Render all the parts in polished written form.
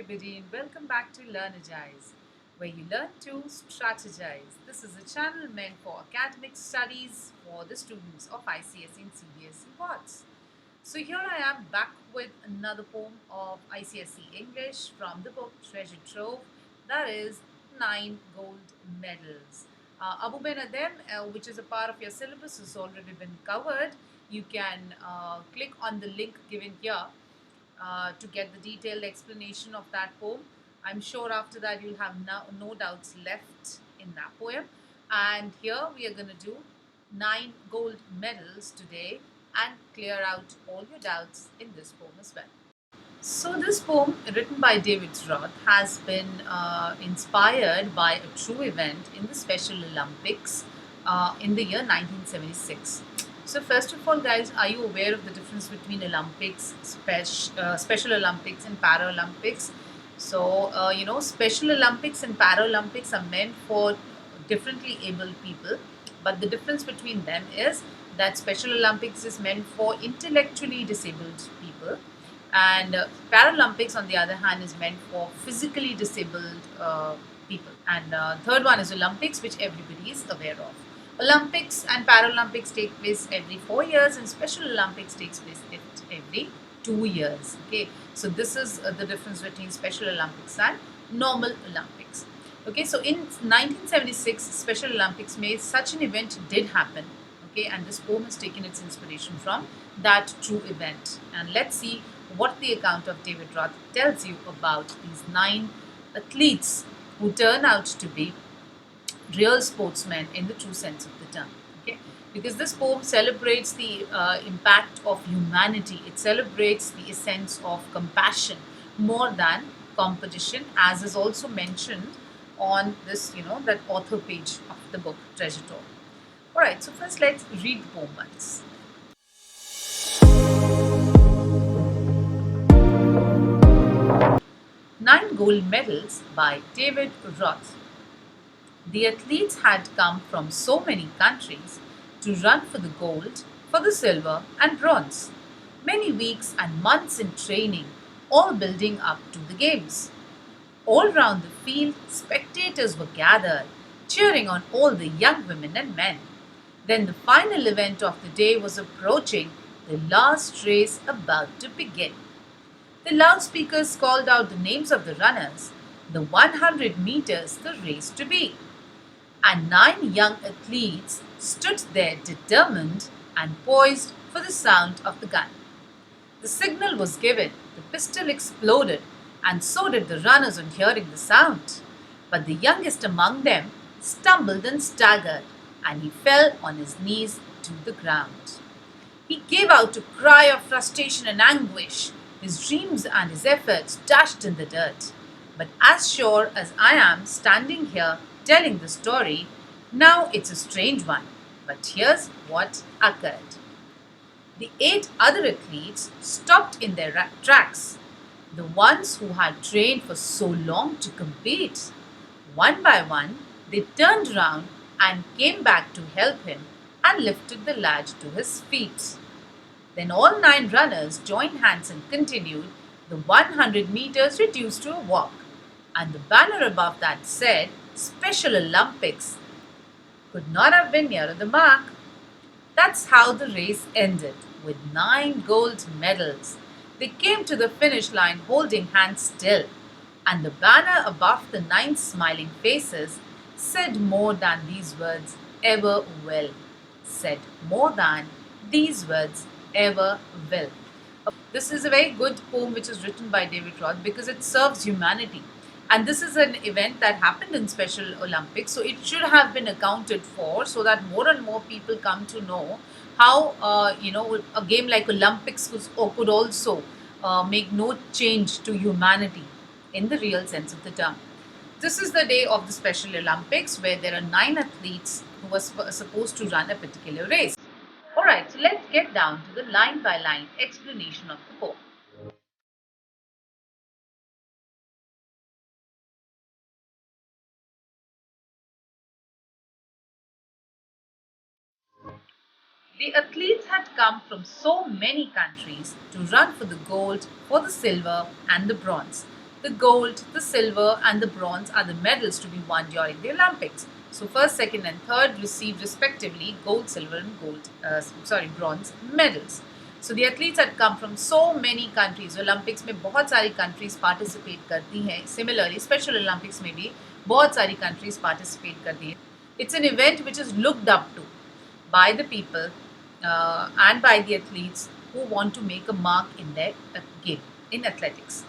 everybody, and welcome back to Learnergize, where you learn to strategize. This is a channel meant for academic studies for the students of ICSE and CBSE boards. So here I am back with another poem of ICSE English from the book Treasure Trove, that is 9 gold medals. Abu Ben Adem, which is a part of your syllabus, has already been covered. You can click on the link given here to get the detailed explanation of that poem. I'm sure after that you'll have no doubts left in that poem. And here we are going to do 9 gold medals today and clear out all your doubts in this poem as well. So this poem, written by David Roth, has been inspired by a true event in the Special Olympics in the year 1976. So first of all, guys, are you aware of the difference between Olympics, Special Olympics and Paralympics? So, Special Olympics and Paralympics are meant for differently able people, but the difference between them is that Special Olympics is meant for intellectually disabled people, and Paralympics, on the other hand, is meant for physically disabled people. And third one is Olympics, which everybody is aware of. Olympics and Paralympics take place every 4 years, and Special Olympics takes place every 2 years. Okay, so this is the difference between Special Olympics and normal Olympics. Okay, so in 1976, Special Olympics made such an event did happen. Okay, and this poem has taken its inspiration from that true event. And let's see what the account of David Roth tells you about these 9 athletes who turn out to be real sportsmen in the true sense of the term. Okay, because this poem celebrates the impact of humanity. It celebrates the essence of compassion more than competition, as is also mentioned on this, that author page of the book Treasure Trove. Alright, so first let's read the poem once. 9 gold medals by David Roth. The athletes had come from so many countries to run for the gold, for the silver, and bronze. Many weeks and months in training, all building up to the games. All round the field, spectators were gathered, cheering on all the young women and men. Then the final event of the day was approaching, the last race about to begin. The loudspeakers called out the names of the runners, the 100 meters the race to be. And 9 young athletes stood there determined and poised for the sound of the gun. The signal was given, the pistol exploded, and so did the runners on hearing the sound. But the youngest among them stumbled and staggered, and he fell on his knees to the ground. He gave out a cry of frustration and anguish. His dreams and his efforts dashed in the dirt. But as sure as I am standing here telling the story, now it's a strange one. But here's what occurred. The 8 other athletes stopped in their tracks, the ones who had trained for so long to compete. One by one, they turned round and came back to help him and lifted the lad to his feet. Then all 9 runners joined hands and continued, the 100 meters reduced to a walk, and the banner above that said, Special Olympics. Could not have been nearer the mark. That's how the race ended, with 9 gold medals. They came to the finish line holding hands still, and the banner above the 9 smiling faces said more than these words ever will. Said more than these words ever will. This is a very good poem which is written by David Roth because it serves humanity. And this is an event that happened in Special Olympics, so it should have been accounted for so that more and more people come to know how, a game like Olympics could also make no change to humanity in the real sense of the term. This is the day of the Special Olympics where there are 9 athletes who were supposed to run a particular race. Alright, so let's get down to the line by line explanation of the poem. The athletes had come from so many countries to run for the gold, for the silver, and the bronze. The gold, the silver and the bronze are the medals to be won during the Olympics. So first, second and third received respectively gold, silver and bronze medals. So the athletes had come from so many countries. Olympics में बहुत सारी countries participate करती हैं. Similarly, Special Olympics में भी बहुत सारी countries participate करती हैं. It's an event which is looked up to by the people and by the athletes who want to make a mark in their game in athletics.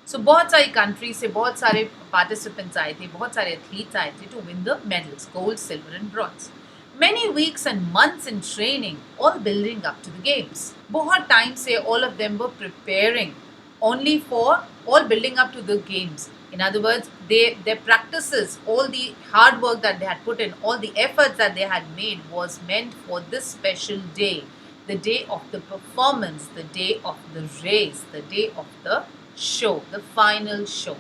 So बहुत सारी countries से बहुत सारे participants आए थे, बहुत सारे athletes आए थे to win the medals, gold, silver and bronze. Many weeks and months in training, all building up to the games. बहुत time से all of them were preparing only for all building up to the games. In other words, their practices, all the hard work that they had put in, all the efforts that they had made was meant for this special day, the day of the performance, the day of the race, the day of the show, the final show.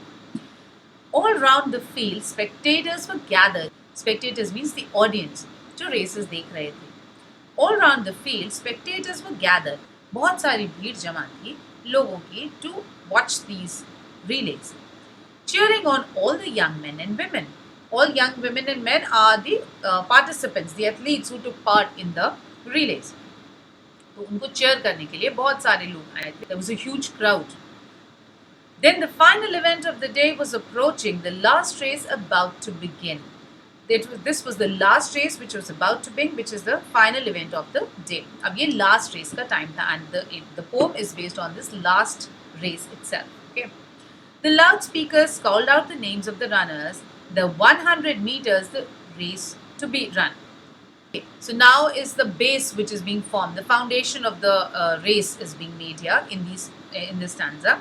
All round the field, spectators were gathered. Spectators means the audience. जो races देख रहे थे. All round the field, spectators were gathered. बहुत सारी भीड़ जमा थी लोगों की to watch these relays. Cheering on all the young men and women. All young women and men are the participants, the athletes who took part in the relays. तो उनको cheer करने के लिए बहुत सारे लोग आए थे. There was a huge crowd. Then the final event of the day was approaching, the last race about to begin. This was the last race which was about to begin, which is the final event of the day. अब ये last race का time था and the poem is based on this last race itself. Okay. The loudspeakers called out the names of the runners, the 100 meters, the race to be run. Okay. So now is the base which is being formed. The foundation of the race is being made here in this stanza.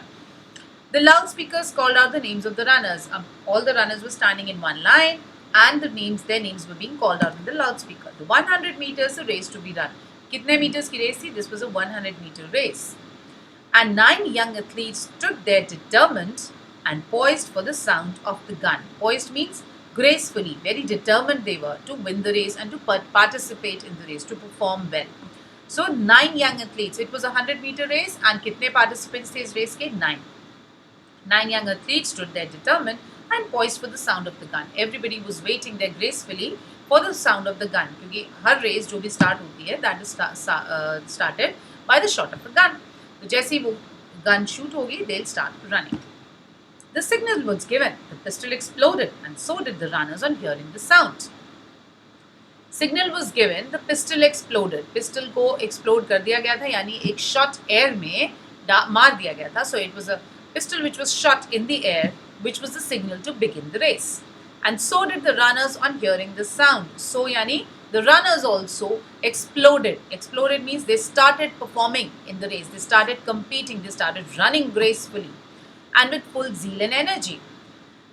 The loudspeakers called out the names of the runners. All the runners were standing in one line and their names were being called out in the loudspeaker. The 100 meters, the race to be run. कितने meters की race थी? This was a 100-meter race. And 9 young athletes stood there determined and poised for the sound of the gun. Poised means gracefully, very determined they were to win the race and to participate in the race, to perform well. So 9 young athletes. It was a 100-meter race and कितने participants थे इस race के? 9. 9 young athletes stood there determined and poised for the sound of the gun. Everybody was waiting there gracefully for the sound of the gun. क्योंकि हर race जो भी start होती है, that is started by the shot of a gun. तो जैसे ही वो gun shoot होगी, they'll start running. The signal was given. The pistol exploded, and so did the runners on hearing the sound. Signal was given. The pistol exploded. Pistol को explode कर दिया गया था, यानी एक shot air में मार दिया गया था. So it was a pistol which was shot in the air, which was the signal to begin the race. And so did the runners on hearing the sound. So yani the runners also exploded. Exploded means they started performing in the race. They started competing. They started running gracefully and with full zeal and energy.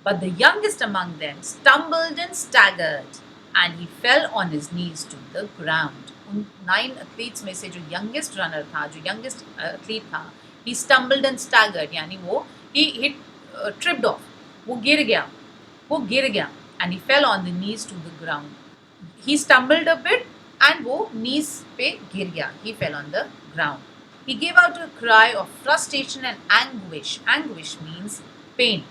But the youngest among them stumbled and staggered and he fell on his knees to the ground. उन 9 athletes में से जो youngest runner था, जो youngest athlete था, he stumbled and staggered, यानी वो he tripped off, वो गिर गया and he fell on the knees to the ground. He stumbled a bit and वो knees पे गिर गया, he fell on the ground. He gave out a cry of frustration and anguish. Anguish means pain.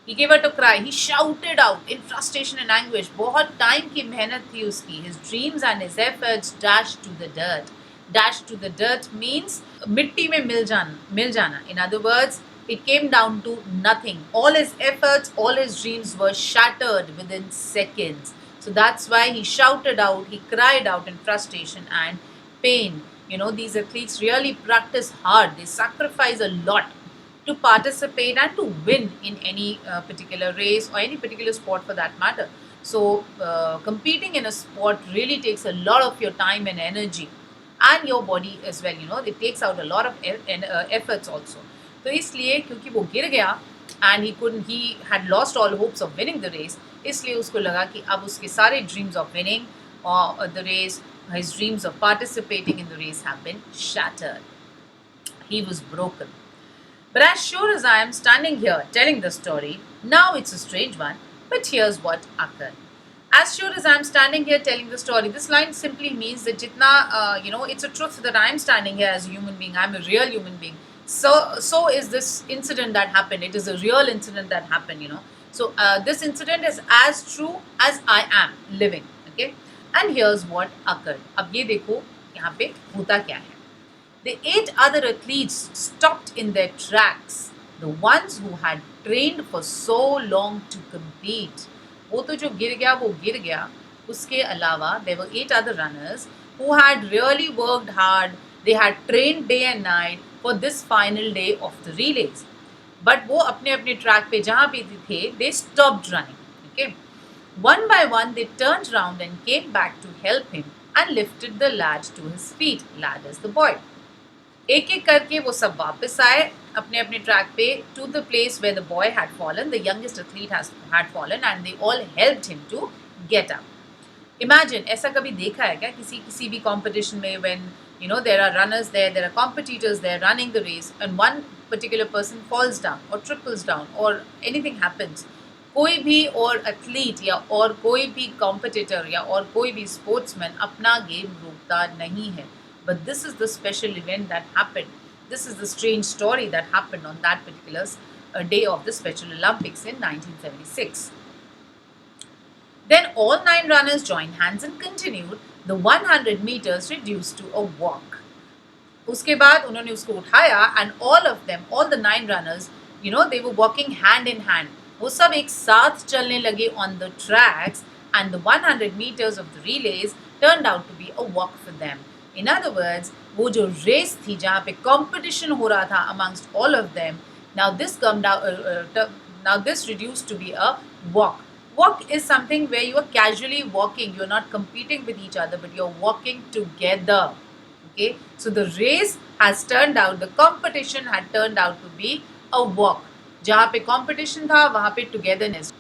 He gave out a cry, he shouted out in frustration and anguish. बहुत time की मेहनत थी उसकी. His dreams and his efforts dashed to the dirt. Dashed to the dirt means मिट्टी में मिल जाना. In other words, it came down to nothing. All his efforts, all his dreams were shattered within seconds. So that's why he shouted out, he cried out in frustration and pain. You know, these athletes really practice hard. They sacrifice a lot to participate and to win in any particular race or any particular sport for that matter. So competing in a sport really takes a lot of your time and energy and your body as well. You know, it takes out a lot of efforts also. तो इसलिए क्योंकि वो गिर गया and he had lost all hopes of winning the race, इसलिए उसको लगा कि अब उसके सारे dreams of winning or the race, his dreams of participating in the race have been shattered. He was broken. But as sure as I am standing here telling the story, now it's a strange one, but here's what occurred. As sure as I am standing here telling the story, this line simply means that jitna, it's a truth that I am standing here as a human being, I am a real human being. So is this incident that happened. It is a real incident that happened. So this incident is as true as I am living. Okay, and here's what occurred. अब ये देखो यहाँ पे होता क्या है. The 8 other athletes stopped in their tracks. The ones who had trained for so long to compete. वो तो जो गिर गया वो गिर गया. उसके अलावा there were 8 other runners who had really worked hard. They had trained day and night for this final day of the relays. But वो अपने अपने ट्रैक पे जहाँ भी थे they stopped running. Okay. One by one they turned round and came back to help him and lifted the lad to his feet. Lad is the boy. एक एक करके वो सब वापस आए अपने अपने ट्रैक पे to the place where the boy had fallen, the youngest athlete had fallen, and they all helped him to get up. Imagine, ऐसा कभी देखा है क्या किसी भी competition में when there are runners there are competitors there running the race and one particular person falls down or triples down or anything happens, कोई भी और एथलीट या और कोई भी कॉम्पिटिटर या और कोई भी स्पोर्ट्समैन अपना गेम रोकता नहीं है. But this is the special event that happened. This is the strange story that happened on that particular day of the Special Olympics in 1976. Then all 9 runners joined hands and continued. The 100 meters reduced to a walk. उसके बाद उन्होंने उसको उठाया and all of them, all the 9 runners, they were walking hand in hand. वो सब एक साथ चलने लगे on the tracks and the 100 meters of the relays turned out to be a walk for them. In other words, वो जो race थी जहाँ पे competition हो रहा था amongst all of them, now this reduced to be a walk. Walk is something where you are casually walking. You are not competing with each other, but you are walking together. Okay, so the race has turned out, the competition had turned out to be a walk. जहाँ पे competition था, वहाँ पे togetherness.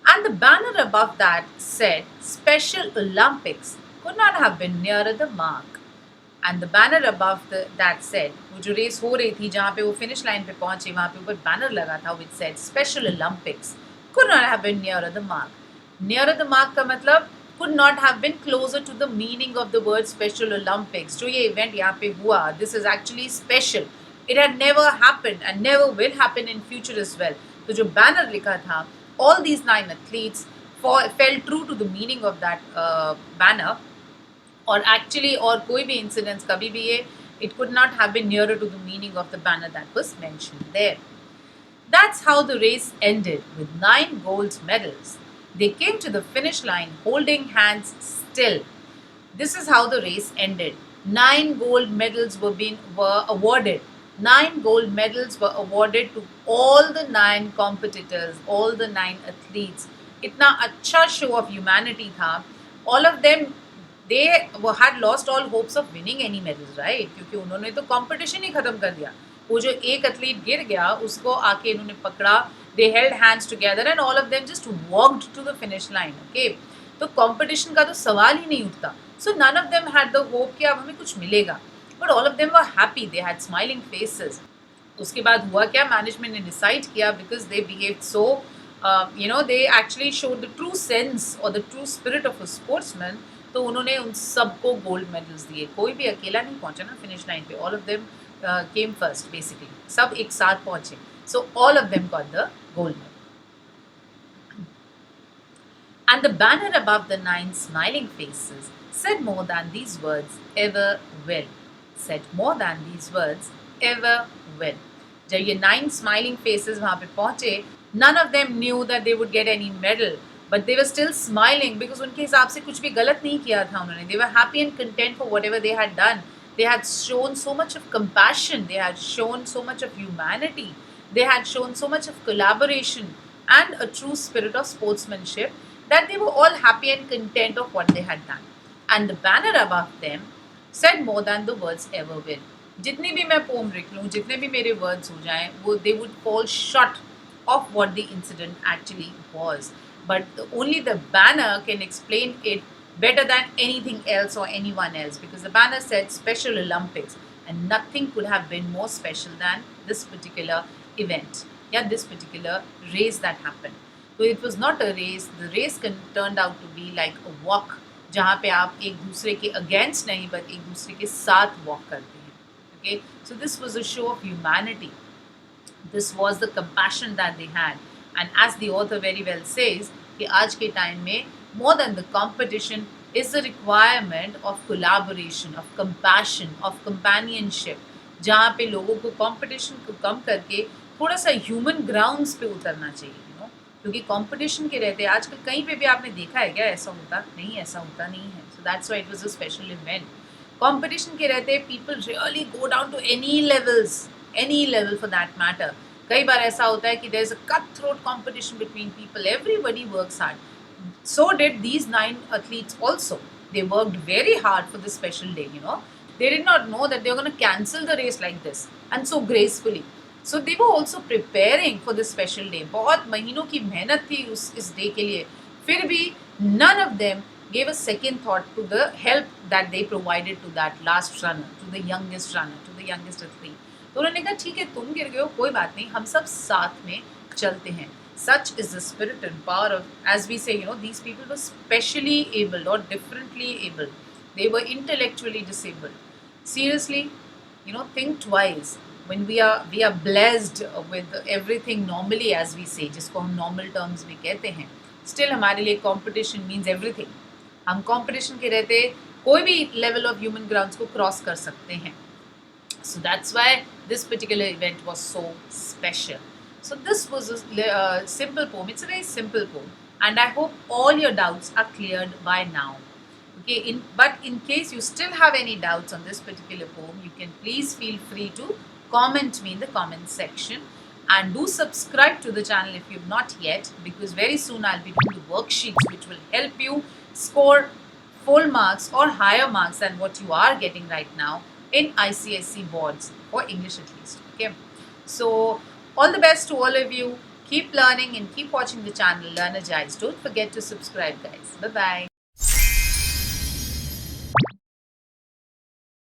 And the banner above that said Special Olympics could not have been nearer the mark. And the banner above that said, वो जो race हो रही थी जहाँ पे वो फिनिश लाइन पे पहुंचे वहाँ पे ऊपर बैनर लगा था which said Special Olympics could not have been nearer the mark. Nearer the mark का मतलब could not have been closer to the meaning of the word Special Olympics. जो ये event यहाँ पे हुआ, this is actually special. It had never happened and never will happen in future as well. तो जो banner लिखा था, all these 9 athletes fell true to the meaning of that banner. और actually और कोई भी incidents कभी भी ये it could not have been nearer to the meaning of the banner that was mentioned there. That's how the race ended with 9 gold medals. They came to the finish line holding hands still. This is how the race ended. 9 gold medals were awarded. 9 gold medals were awarded to all the 9 competitors, all the 9 athletes. इतना अच्छा show of humanity था. All of them, they had lost all hopes of winning any medals, right? क्योंकि उन्होंने तो competition ही खत्म कर दिया. वो जो एक एथलीट गिर गया उसको आके इन्होंने पकड़ा. They held hands together and all of them just walked to the finish line. Okay, तो competition का तो सवाल ही नहीं उठता. So none of them had the hope कि अब हमें कुछ मिलेगा. But all of them were happy. They had smiling faces. उसके बाद हुआ क्या? Management ने decide किया because they behaved so, they actually showed the true sense or the true spirit of a sportsman. तो उन्होंने उन सबको गोल्ड मेडल्स दिए. कोई भी अकेला नहीं पहुंचा ना फिनिश लाइन पे. All of them came first basically. सब एक साथ पहुंचे. So all of them got the gold medal. And the banner above the 9 smiling faces said more than these words ever will. Said more than these words ever will. जब ये 9 smiling faces वहाँ पे पहुंचे, none of them knew that they would get any medal, but they were still smiling because उनके हिसाब से कुछ भी गलत नहीं किया था उन्होंने. They were happy and content for whatever they had done. They had shown so much of compassion. They had shown so much of humanity. They had shown so much of collaboration and a true spirit of sportsmanship that they were all happy and content of what they had done. And the banner above them said more than the words ever will. जितनी भी मैं poem लिख लूँ, जितने भी मेरे words हो जाएं, वो they would fall short of what the incident actually was. But only the banner can explain it better than anything else or anyone else, because the banner said Special Olympics and nothing could have been more special than this particular event, this particular race that happened. So it was not a race. The race turned out to be like a walk, जहाँ पे आप एक दूसरे के against नहीं but एक दूसरे के साथ walk करते हैं. Okay, so this was a show of humanity. This was the compassion that they had. And as the author very well says, कि आज के time में more than the competition is the requirement of collaboration, of compassion, of companionship, जहाँ पे लोगों को competition को कम करके थोड़ा सा human grounds पे उतरना चाहिए, क्योंकि competition के रहते आजकल कहीं पे भी आपने देखा है क्या ऐसा होता नहीं, ऐसा होता नहीं है. So that's why it was a special event. Competition के रहते people really go down to any level for that matter. कई बार ऐसा होता है कि there is a cutthroat competition between people. Everybody works hard. So did these 9 athletes also. They worked very hard for this special day. They did not know that they were going to cancel the race like this and so gracefully. So they were also preparing for this special day. बहुत महीनों की मेहनत थी इस day के लिए. फिर भी none of them gave a second thought to the help that they provided to that last runner, to the youngest athlete. तो उन्होंने कहा ठीक है, तुम गिर गए हो, कोई बात नहीं, हम सब साथ में चलते हैं. Such is the spirit and power of, as we say, these people were specially abled or differently abled. They were intellectually disabled. Seriously, think twice. When we are blessed with everything normally, as we say, जिसको हम normal terms में कहते हैं, still हमारे लिए competition means everything. हम competition के रहते कोई भी level of human grounds को cross कर सकते हैं. So that's why this particular event was so special. So this was a simple poem. It's a very simple poem, and I hope all your doubts are cleared by now. Okay, but in case you still have any doubts on this particular poem, you can please feel free to comment me in the comment section, and do subscribe to the channel if you've not yet, because very soon I'll be doing the worksheets which will help you score full marks or higher marks than what you are getting right now in ICSE boards, for English at least. Okay, so all the best to all of you. Keep learning and keep watching the channel Learnergize. Don't forget to subscribe, guys. Bye bye.